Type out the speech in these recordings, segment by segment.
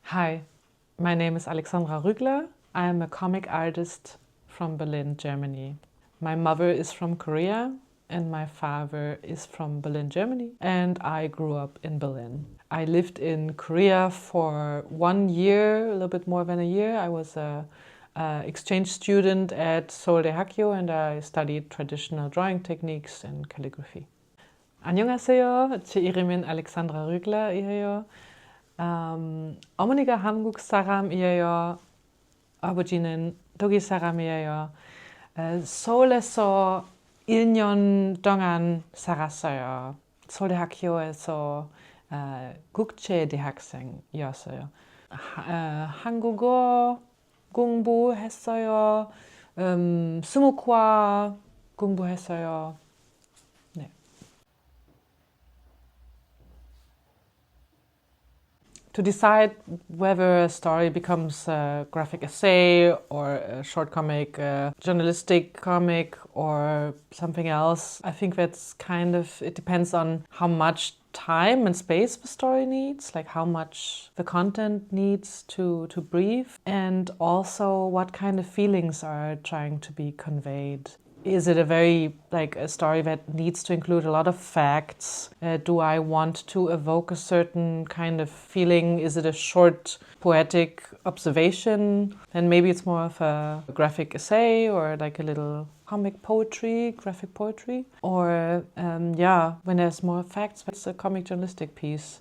Hi, my name is Alexandra Rügler. I am a comic artist from Berlin, Germany. My mother is from Korea and my father is from Berlin, Germany, and I grew up in Berlin. I lived in Korea for 1 year, a little bit more than a year. I was a exchange student at Daehakkyo and I studied traditional drawing techniques and calligraphy. 안녕하세요. 제 이름은 알렉산드라 르글라이에요. 어머니가 한국 사람이에요. 아버지는 독일 사람이에요. 서울에서 1년 동안 살았어요. 서울대학교에서 국제 대학생이었어요. 한국어 공부했어요. 수목화 공부했어요. 네. To decide whether a story becomes a graphic essay or a short comic, a journalistic comic or something else, I think that's it depends on how much time and space the story needs, like how much the content needs to breathe, and also what kind of feelings are trying to be conveyed. Is it a story that needs to include a lot of facts? Do I want to evoke a certain kind of feeling? Is it a short poetic observation? Then maybe it's more of a graphic essay or like a little comic poetry, graphic poetry. Or when there's more facts, it's a comic journalistic piece.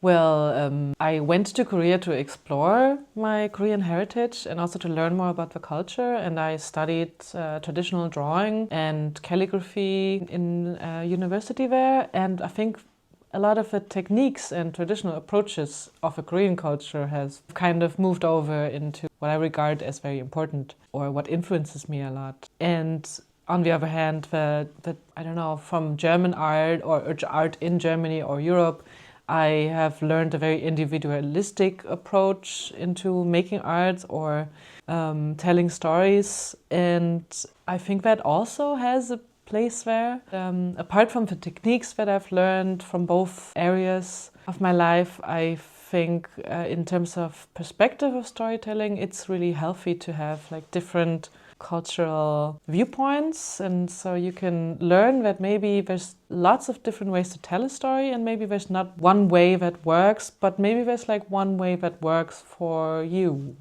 Well, I went to Korea to explore my Korean heritage and also to learn more about the culture. And I studied traditional drawing and calligraphy in university there. And I think a lot of the techniques and traditional approaches of the Korean culture has kind of moved over into what I regard as very important or what influences me a lot. And on the other hand, from German art or art in Germany or Europe, I have learned a very individualistic approach into making art or telling stories, and I think that also has a place there. Apart from the techniques that I've learned from both areas of my life, I think in terms of perspective of storytelling, it's really healthy to have different cultural viewpoints, and so you can learn that maybe there's lots of different ways to tell a story, and maybe there's not one way that works, but maybe there's one way that works for you.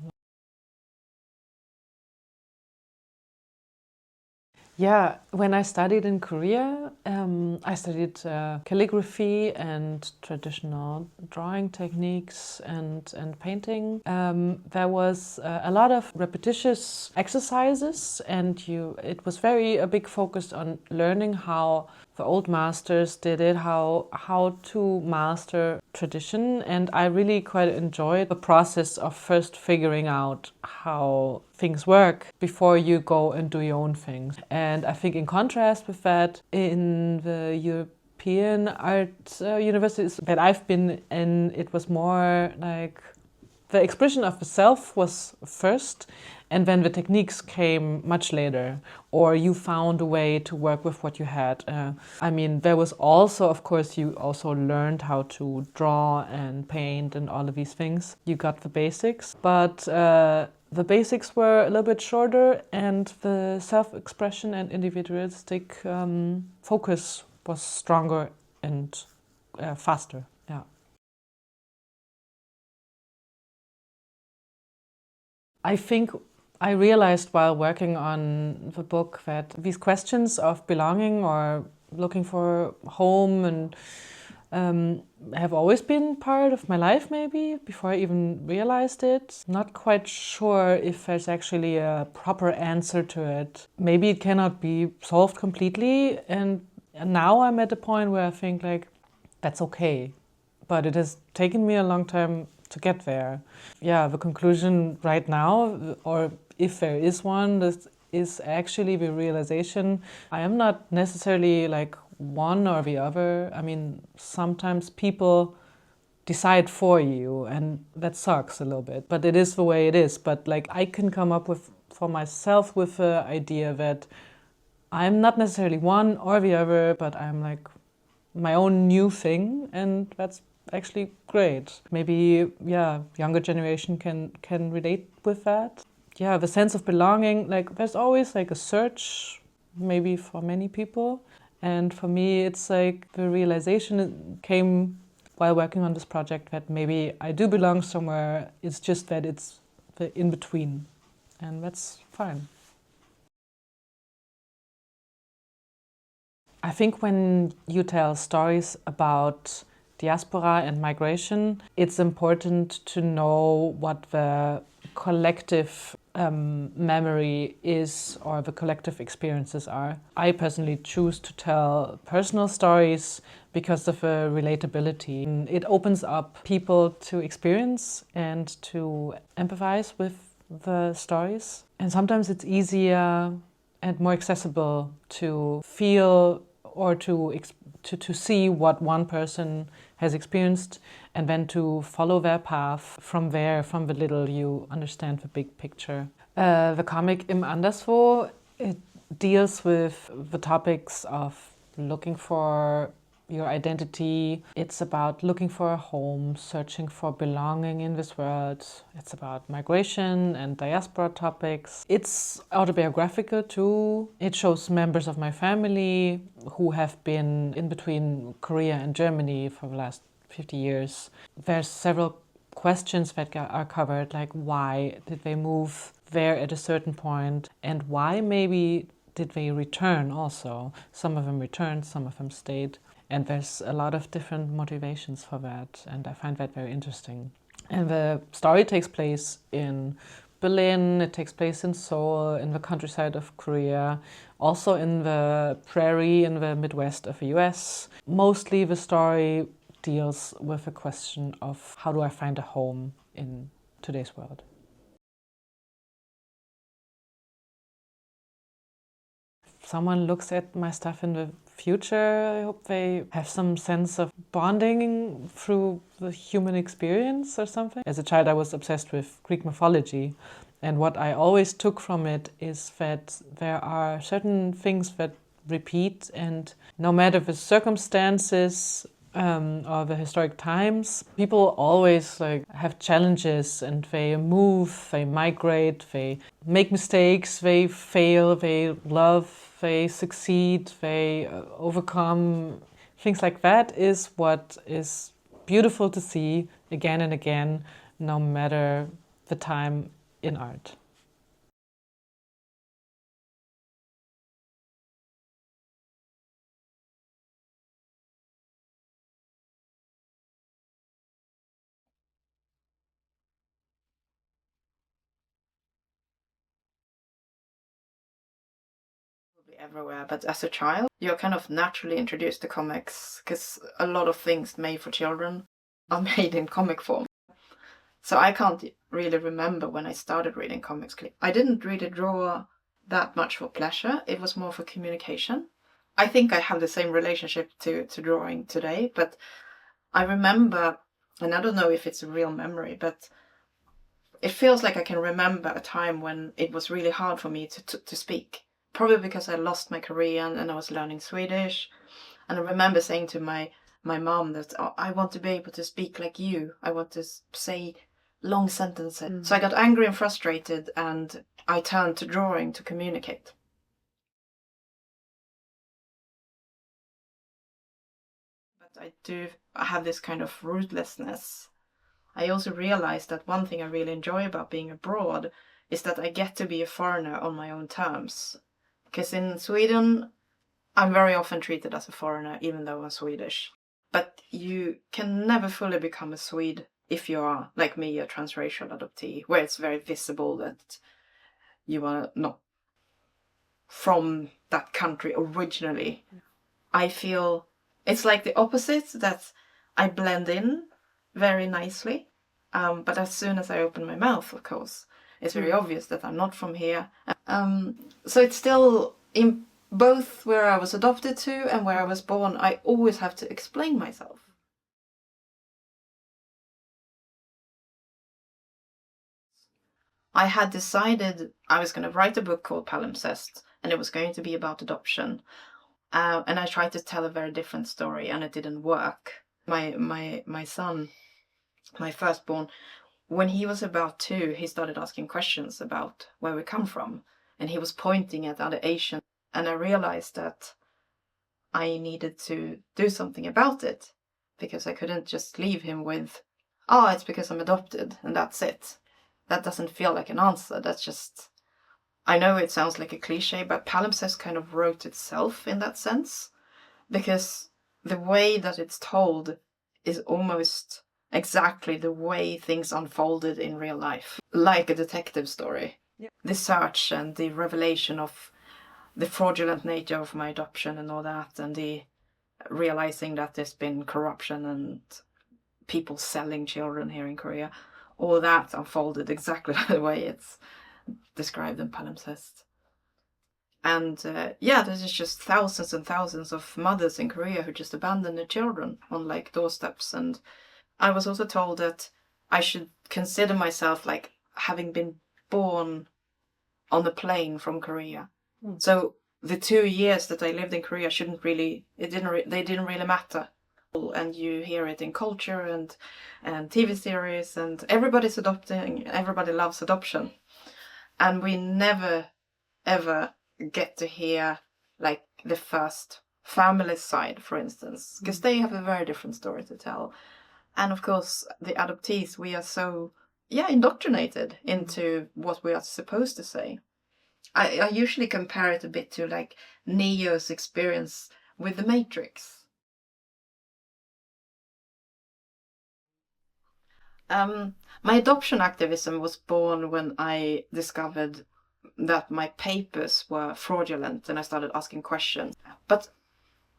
Yeah, when I studied in Korea, I studied calligraphy and traditional drawing techniques and painting. There was a lot of repetitious exercises, and it was a big focus on learning how the old masters did it, how to master tradition, and I really quite enjoyed the process of first figuring out how things work before you go and do your own things. And I think in contrast with that, in the European art universities that I've been in, it was more like the expression of the self was first, and then the techniques came much later, or you found a way to work with what you had. There was also, of course, you also learned how to draw and paint and all of these things. You got the basics, but the basics were a little bit shorter, and the self-expression and individualistic focus was stronger and faster. Yeah. I think I realized while working on the book that these questions of belonging or looking for home and have always been part of my life, maybe, before I even realized it. Not quite sure if there's actually a proper answer to it. Maybe it cannot be solved completely, and now I'm at the point where I think that's okay. But it has taken me a long time to get there. Yeah, the conclusion right now, or if there is one, this is actually the realization I am not necessarily one or the other. Sometimes people decide for you, and that sucks a little bit, but it is the way it is. But I can come up for myself with the idea that I'm not necessarily one or the other, but I'm my own new thing, and that's actually great. Maybe, yeah, younger generation can relate with that. Yeah, the sense of belonging, like there's always like a search, maybe for many people. And for me, it's like the realization came while working on this project that maybe I do belong somewhere. It's just that it's the in between, and that's fine. I think when you tell stories about diaspora and migration, it's important to know what the collective memory is or the collective experiences are. I personally choose to tell personal stories because of the relatability. It opens up people to experience and to empathize with the stories. And sometimes it's easier and more accessible to feel or to see what one person has experienced and then to follow their path from there, from the little you understand the big picture. The comic Im Anderswo, it deals with the topics of looking for your identity. It's about looking for a home, searching for belonging in this world. It's about migration and diaspora topics. It's autobiographical too. It shows members of my family who have been in between Korea and Germany for the last 50 years. There's several questions that are covered, like why did they move there at a certain point, and why maybe did they return also. Some of them returned, some of them stayed. And there's a lot of different motivations for that, and I find that very interesting. And the story takes place in Berlin, it takes place in Seoul, in the countryside of Korea, also in the prairie in the Midwest of the US. Mostly the story deals with the question of how do I find a home in today's world. If someone looks at my stuff in the future, I hope they have some sense of bonding through the human experience or something. As a child, I was obsessed with Greek mythology, and what I always took from it is that there are certain things that repeat, and no matter the circumstances or the historic times, people always have challenges, and they move, they migrate, they make mistakes, they fail, they love, they succeed, they overcome. Things like that is what is beautiful to see again and again, no matter the time in art. Everywhere, but as a child you're kind of naturally introduced to comics because a lot of things made for children are made in comic form. So I can't really remember when I started reading comics. I didn't really draw that much for pleasure, it was more for communication. I think I have the same relationship to drawing today, but I remember, and I don't know if it's a real memory, but it feels like I can remember a time when it was really hard for me to speak. Probably because I lost my Korean and I was learning Swedish. And I remember saying to my mom that, oh, I want to be able to speak like you. I want to say long sentences. So I got angry and frustrated, and I turned to drawing to communicate. But I have this kind of rootlessness. I also realized that one thing I really enjoy about being abroad is that I get to be a foreigner on my own terms. Because in Sweden, I'm very often treated as a foreigner, even though I'm Swedish. But you can never fully become a Swede if you are, like me, a transracial adoptee, where it's very visible that you are not from that country originally. I feel it's like the opposite, that I blend in very nicely. But as soon as I open my mouth, of course, it's very obvious that I'm not from here. So it's still in both where I was adopted to and where I was born, I always have to explain myself. I had decided I was going to write a book called Palimpsest, and it was going to be about adoption. And I tried to tell a very different story, and it didn't work. My son, my firstborn, when he was about 2, he started asking questions about where we come from, and he was pointing at other Asians, and I realized that I needed to do something about it, because I couldn't just leave him with, oh, it's because I'm adopted, and that's it. That doesn't feel like an answer. That's just, I know it sounds like a cliche, but palimpsest kind of wrote itself in that sense, because the way that it's told is almost exactly the way things unfolded in real life, like a detective story. Yep. The search and the revelation of the fraudulent nature of my adoption and all that, and the realizing that there's been corruption and people selling children here in Korea, all that unfolded exactly the way it's described in palimpsest. And this is just thousands and thousands of mothers in Korea who just abandon their children on like doorsteps. And I was also told that I should consider myself like having been born on the plane from Korea. So the 2 years that I lived in Korea they didn't really matter. And you hear it in culture and TV series, and everybody's adopting, everybody loves adoption. And we never, ever get to hear like the first family side, for instance, because they have a very different story to tell. And of course, the adoptees, we are so, indoctrinated into what we are supposed to say. I usually compare it a bit to like Neo's experience with the Matrix. My adoption activism was born when I discovered that my papers were fraudulent, and I started asking questions. But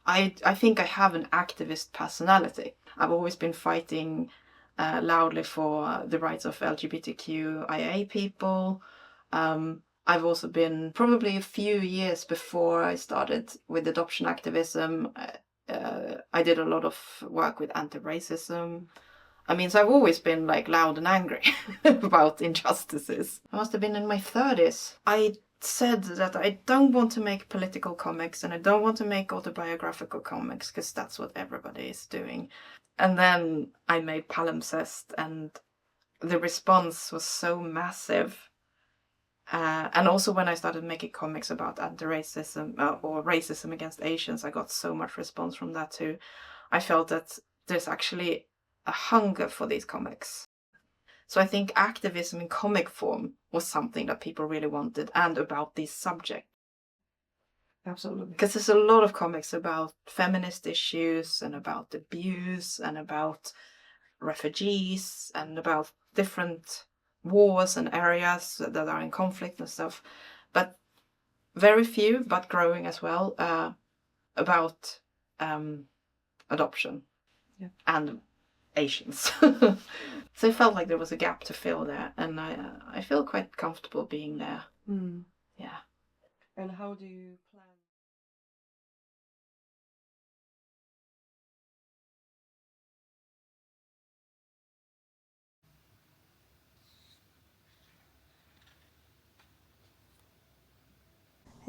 I think I have an activist personality. I've always been fighting loudly for the rights of LGBTQIA people. I've also been, probably a few years before I started with adoption activism, I did a lot of work with anti-racism. I mean, so I've always been like loud and angry about injustices. I must have been in my 30s. I said that I don't want to make political comics and I don't want to make autobiographical comics because that's what everybody is doing. And then I made palimpsest, and the response was so massive. And also when I started making comics about anti-racism or racism against Asians, I got so much response from that too. I felt that there's actually a hunger for these comics. So I think activism in comic form was something that people really wanted, and about these subjects. Absolutely. Because there's a lot of comics about feminist issues and about abuse and about refugees and about different wars and areas that are in conflict and stuff. But very few, but growing as well, about adoption and Asians. So I felt like there was a gap to fill there, and I feel quite comfortable being there. Yeah. And how do you plan?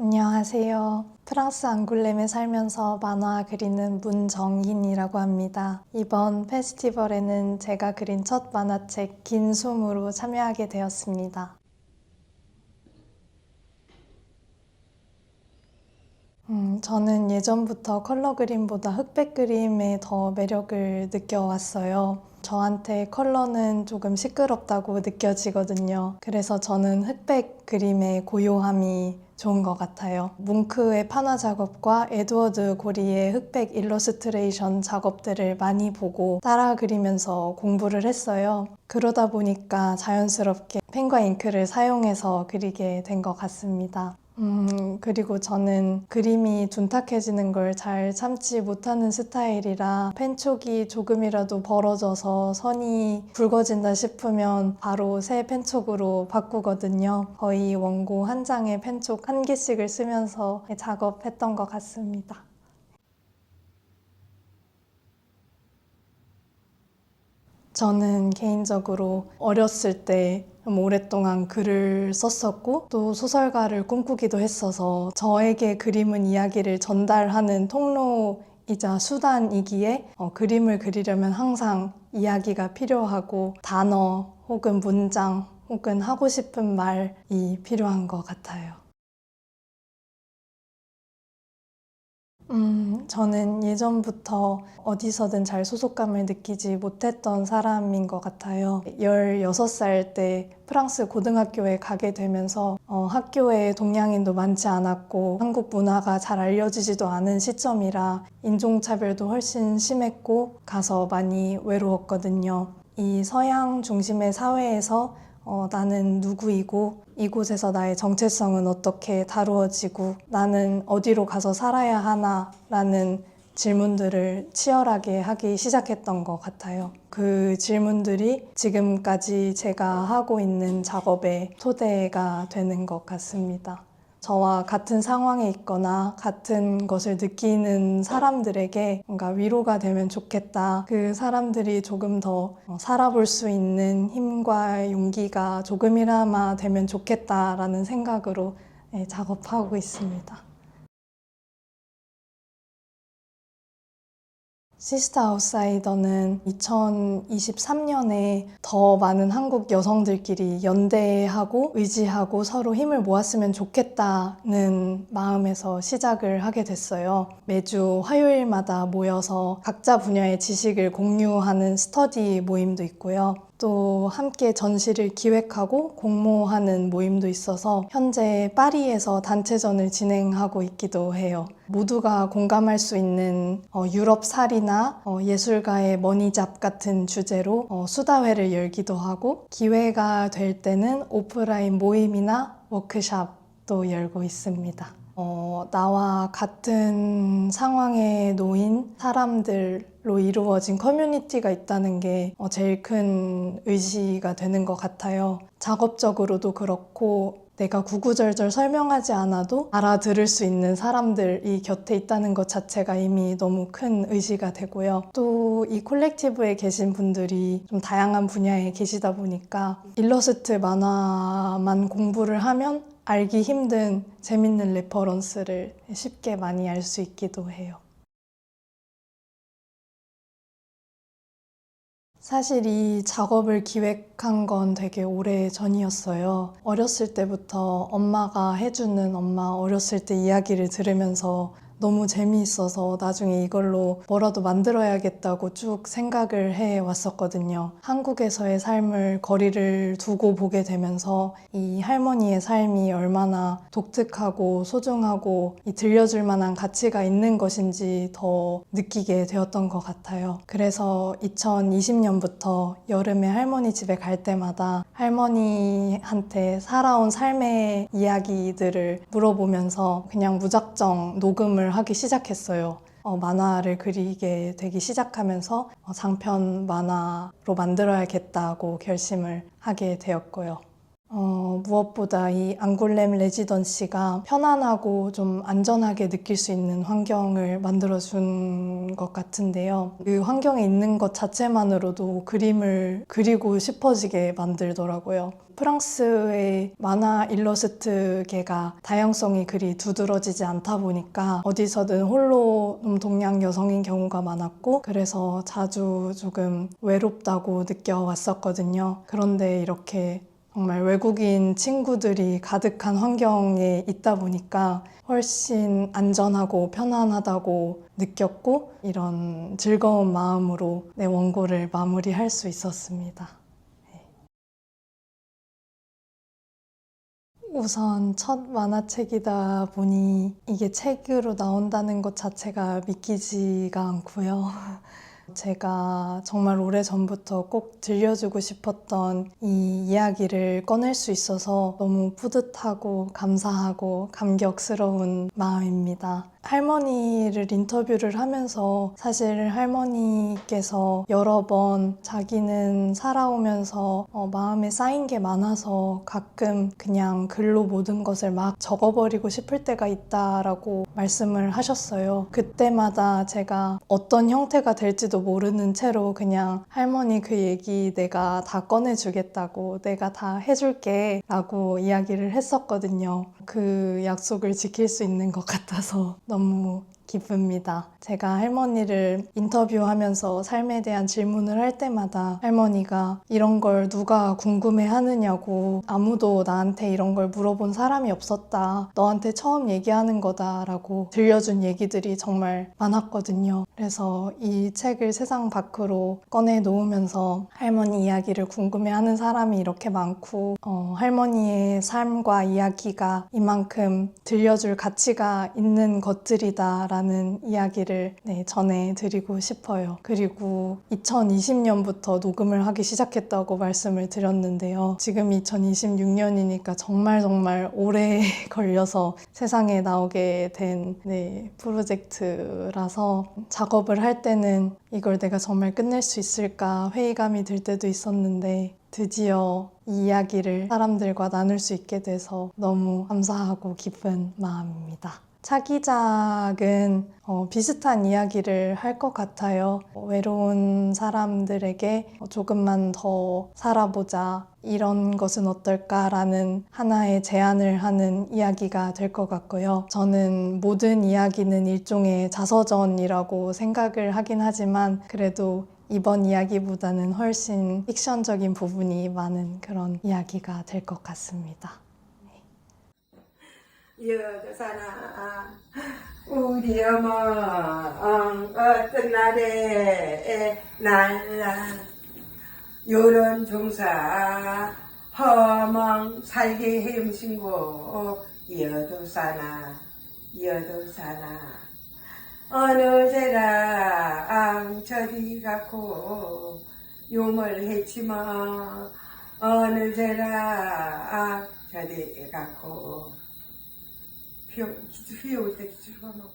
안녕하세요. 프랑스 앙굴렘에 살면서 만화 그리는 문정인이라고 합니다. 이번 페스티벌에는 제가 그린 첫 만화책 긴 숨으로 참여하게 되었습니다. 저는 예전부터 컬러 그림보다 흑백 그림에 더 매력을 느껴왔어요. 저한테 컬러는 조금 시끄럽다고 느껴지거든요. 그래서 저는 흑백 그림의 고요함이 좋은 것 같아요. 뭉크의 판화 작업과 에드워드 고리의 흑백 일러스트레이션 작업들을 많이 보고 따라 그리면서 공부를 했어요. 그러다 보니까 자연스럽게 펜과 잉크를 사용해서 그리게 된 것 같습니다. 그리고 저는 그림이 둔탁해지는 걸 잘 참지 못하는 스타일이라 펜촉이 조금이라도 벌어져서 선이 굵어진다 싶으면 바로 새 펜촉으로 바꾸거든요. 거의 원고 한 장에 펜촉 한 개씩을 쓰면서 작업했던 것 같습니다. 저는 개인적으로 어렸을 때 너무 오랫동안 글을 썼었고 또 소설가를 꿈꾸기도 했어서 저에게 그림은 이야기를 전달하는 통로이자 수단이기에 그림을 그리려면 항상 이야기가 필요하고 단어 혹은 문장 혹은 하고 싶은 말이 필요한 것 같아요. 저는 예전부터 어디서든 잘 소속감을 느끼지 못했던 사람인 것 같아요. 16살 때 프랑스 고등학교에 가게 되면서 학교에 동양인도 많지 않았고 한국 문화가 잘 알려지지도 않은 시점이라 인종차별도 훨씬 심했고 가서 많이 외로웠거든요. 이 서양 중심의 사회에서 나는 누구이고 이곳에서 나의 정체성은 어떻게 다루어지고 나는 어디로 가서 살아야 하나 라는 질문들을 치열하게 하기 시작했던 것 같아요. 그 질문들이 지금까지 제가 하고 있는 작업의 토대가 되는 것 같습니다. 저와 같은 상황에 있거나 같은 것을 느끼는 사람들에게 뭔가 위로가 되면 좋겠다. 그 사람들이 조금 더 살아볼 수 있는 힘과 용기가 조금이나마 되면 좋겠다라는 생각으로 작업하고 있습니다. 시스터 아웃사이더는 2023년에 더 많은 한국 여성들끼리 연대하고 의지하고 서로 힘을 모았으면 좋겠다는 마음에서 시작을 하게 됐어요. 매주 화요일마다 모여서 각자 분야의 지식을 공유하는 스터디 모임도 있고요. 또 함께 전시를 기획하고 공모하는 모임도 있어서 현재 파리에서 단체전을 진행하고 있기도 해요. 모두가 공감할 수 있는 유럽살이나 예술가의 머니잡 같은 주제로 수다회를 열기도 하고 기회가 될 때는 오프라인 모임이나 워크숍도 열고 있습니다. 나와 같은 상황에 놓인 사람들로 이루어진 커뮤니티가 있다는 게 제일 큰 의지가 되는 것 같아요. 작업적으로도 그렇고 내가 구구절절 설명하지 않아도 알아들을 수 있는 사람들이 곁에 있다는 것 자체가 이미 너무 큰 의지가 되고요. 또 이 콜렉티브에 계신 분들이 좀 다양한 분야에 계시다 보니까 일러스트 만화만 공부를 하면 알기 힘든 재밌는 레퍼런스를 쉽게 많이 알 수 있기도 해요. 사실 이 작업을 기획한 건 되게 오래 전이었어요. 어렸을 때부터 엄마가 해주는 엄마 어렸을 때 이야기를 들으면서 너무 재미있어서 나중에 이걸로 뭐라도 만들어야겠다고 쭉 생각을 해왔었거든요. 한국에서의 삶을 거리를 두고 보게 되면서 이 할머니의 삶이 얼마나 독특하고 소중하고 이 들려줄 만한 가치가 있는 것인지 더 느끼게 되었던 것 같아요. 그래서 2020년부터 여름에 할머니 집에 갈 때마다 할머니한테 살아온 삶의 이야기들을 물어보면서 그냥 무작정 녹음을 하기 시작했어요. 만화를 그리게 되기 시작하면서 장편 만화로 만들어야겠다고 결심을 하게 되었고요. 무엇보다 이 앙골렘 레지던시가 편안하고 좀 안전하게 느낄 수 있는 환경을 만들어준 것 같은데요. 그 환경에 있는 것 자체만으로도 그림을 그리고 싶어지게 만들더라고요. 프랑스의 만화 일러스트계가 다양성이 그리 두드러지지 않다 보니까 어디서든 홀로 동양 여성인 경우가 많았고 그래서 자주 조금 외롭다고 느껴왔었거든요. 그런데 이렇게 정말 외국인 친구들이 가득한 환경에 있다 보니까 훨씬 안전하고 편안하다고 느꼈고 이런 즐거운 마음으로 내 원고를 마무리할 수 있었습니다. 우선 첫 만화책이다 보니 이게 책으로 나온다는 것 자체가 믿기지가 않고요. 제가 정말 오래전부터 꼭 들려주고 싶었던 이 이야기를 꺼낼 수 있어서 너무 뿌듯하고 감사하고 감격스러운 마음입니다. 할머니를 인터뷰를 하면서 사실 할머니께서 여러 번 자기는 살아오면서 마음에 쌓인 게 많아서 가끔 그냥 글로 모든 것을 막 적어버리고 싶을 때가 있다라고 말씀을 하셨어요. 그때마다 제가 어떤 형태가 될지도 모르는 채로 그냥 할머니 그 얘기 내가 다 꺼내주겠다고, 내가 다 해줄게 라고 이야기를 했었거든요. 그 약속을 지킬 수 있는 것 같아서 너무 기쁩니다. 제가 할머니를 인터뷰하면서 삶에 대한 질문을 할 때마다 할머니가 이런 걸 누가 궁금해 하느냐고, 아무도 나한테 이런 걸 물어본 사람이 없었다, 너한테 처음 얘기하는 거다 라고 들려준 얘기들이 정말 많았거든요. 그래서 이 책을 세상 밖으로 꺼내 놓으면서 할머니 이야기를 궁금해 하는 사람이 이렇게 많고 할머니의 삶과 이야기가 이만큼 들려줄 가치가 있는 것들이다 라는 이야기를 전해드리고 싶어요. 그리고 2020년부터 녹음을 하기 시작했다고 말씀을 드렸는데요. 지금 2026년이니까 정말 오래 걸려서 세상에 나오게 된 프로젝트라서 작업을 할 때는 이걸 내가 정말 끝낼 수 있을까 회의감이 들 때도 있었는데 드디어 이 이야기를 사람들과 나눌 수 있게 돼서 너무 감사하고 기쁜 마음입니다. 차기작은 비슷한 이야기를 할 것 같아요. 외로운 사람들에게 조금만 더 살아보자, 이런 것은 어떨까라는 하나의 제안을 하는 이야기가 될 것 같고요. 저는 모든 이야기는 일종의 자서전이라고 생각을 하긴 하지만 그래도 이번 이야기보다는 훨씬 픽션적인 부분이 많은 그런 이야기가 될 것 같습니다. 이어져서나 우리 어머 어떤 날에 날라 요런 종사 허멍 살게 헤엄신고 이어도사나 어느 제라 저리 갖고 용을 했지마 어느 제라 저리 갖고 휘 올 때 기술가 막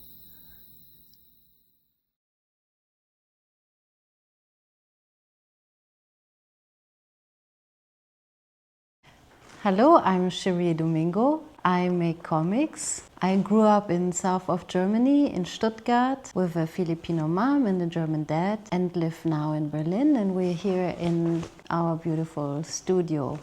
Hello, I'm Cherie Domingo. I make comics. I grew up in south of Germany, in Stuttgart, with a Filipino mom and a German dad, and live now in Berlin, and we're here in our beautiful studio.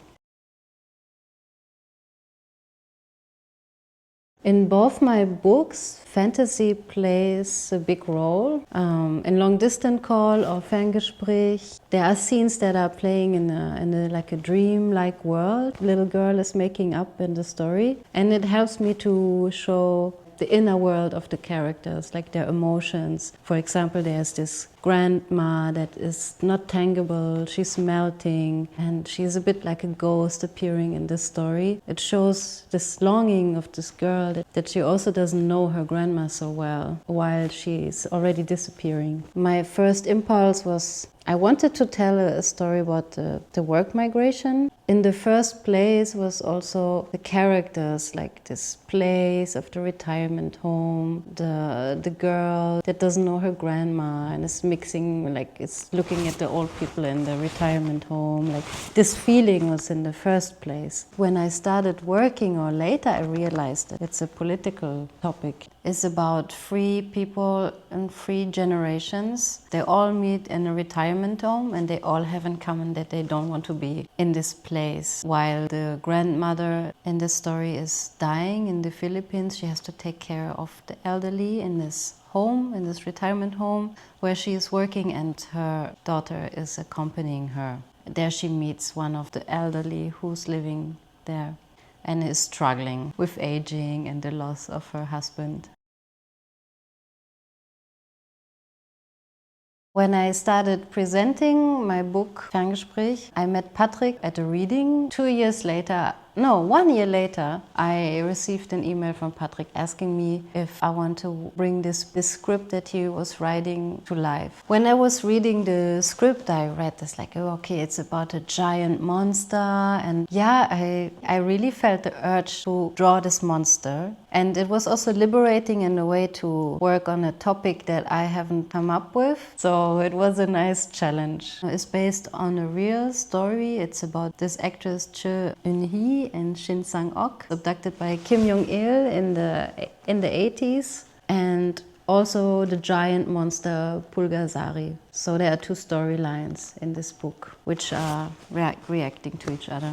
In both my books, fantasy plays a big role. In Long Distance Call or Ferngespräch, there are scenes that are playing in a like a dream-like world. Little girl is making up in the story, and it helps me to show the inner world of the characters, like their emotions. For example, there's this grandma that is not tangible, she's melting, and she's a bit like a ghost appearing in this story. It shows this longing of this girl that she also doesn't know her grandma so well, while she's already disappearing. My first impulse was I wanted to tell a story about the work migration. In the first place was also the characters, like this place of the retirement home, the girl that doesn't know her grandma and is mixing, like it's looking at the old people in the retirement home. Like this feeling was in the first place. When I started working, or later, I realized that it's a political topic. It's about free people and free generations. They all meet in a retirement home and they all have in common that they don't want to be in this place. While the grandmother in the story is dying in the Philippines, she has to take care of the elderly in this home, in this retirement home where she is working, and her daughter is accompanying her. There she meets one of the elderly who's living there and is struggling with aging and the loss of her husband. When I started presenting my book Ferngespräch, I met Patrick at a reading. 2 years later, No, 1 year later, I received an email from Patrick asking me if I want to bring this script that he was writing to life. When I was reading the script, I read this like, oh, okay, it's about a giant monster. And yeah, I really felt the urge to draw this monster. And it was also liberating in a way to work on a topic that I haven't come up with. So it was a nice challenge. It's based on a real story. It's about this actress Choi Eun-hee and Shin Sang-ok, abducted by Kim Jong-il in the 80s, and also the giant monster Pulgasari. So there are 2 storylines in this book, which are reacting to each other.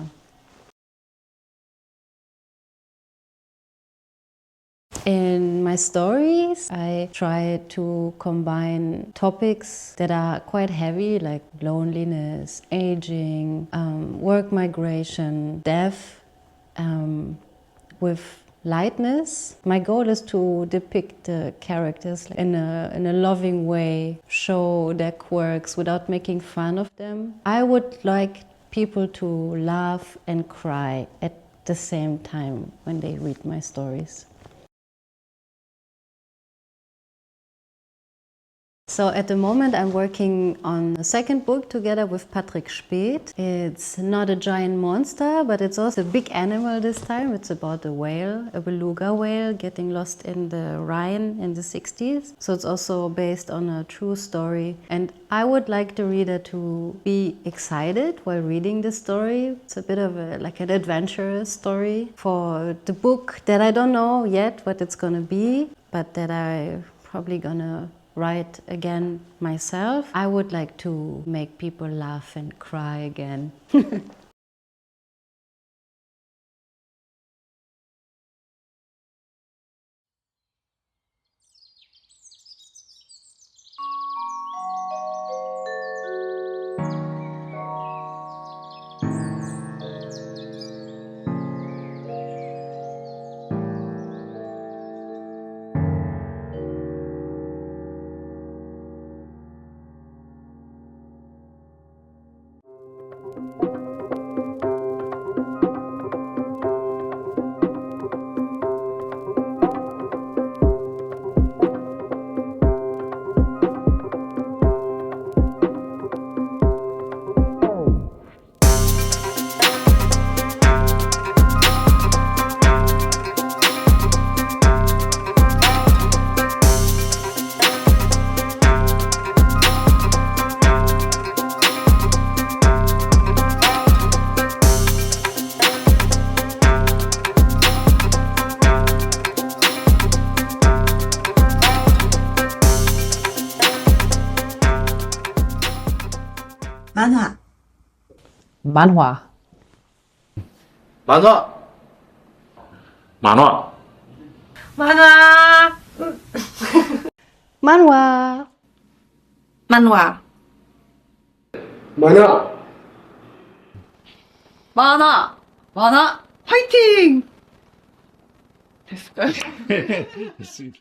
In my stories, I try to combine topics that are quite heavy, like loneliness, aging, work migration, death, with lightness. My goal is to depict the characters in a loving way, show their quirks without making fun of them. I would like people to laugh and cry at the same time when they read my stories. So at the moment I'm working on a second book together with Patrick Speth. It's not a giant monster, but it's also a big animal this time. It's about a whale, a beluga whale getting lost in the Rhine in the 60s. So it's also based on a true story. And I would like the reader to be excited while reading the story. It's a bit of like an adventurous story for the book that I don't know yet what it's gonna be, but that I'm probably gonna write again myself. I would like to make people laugh and cry again. 만화, 만화, 만화 만화 만화! Manhwa! 만화! 만화 만화! 만화! 화이팅! 됐을까요? 됐습니다.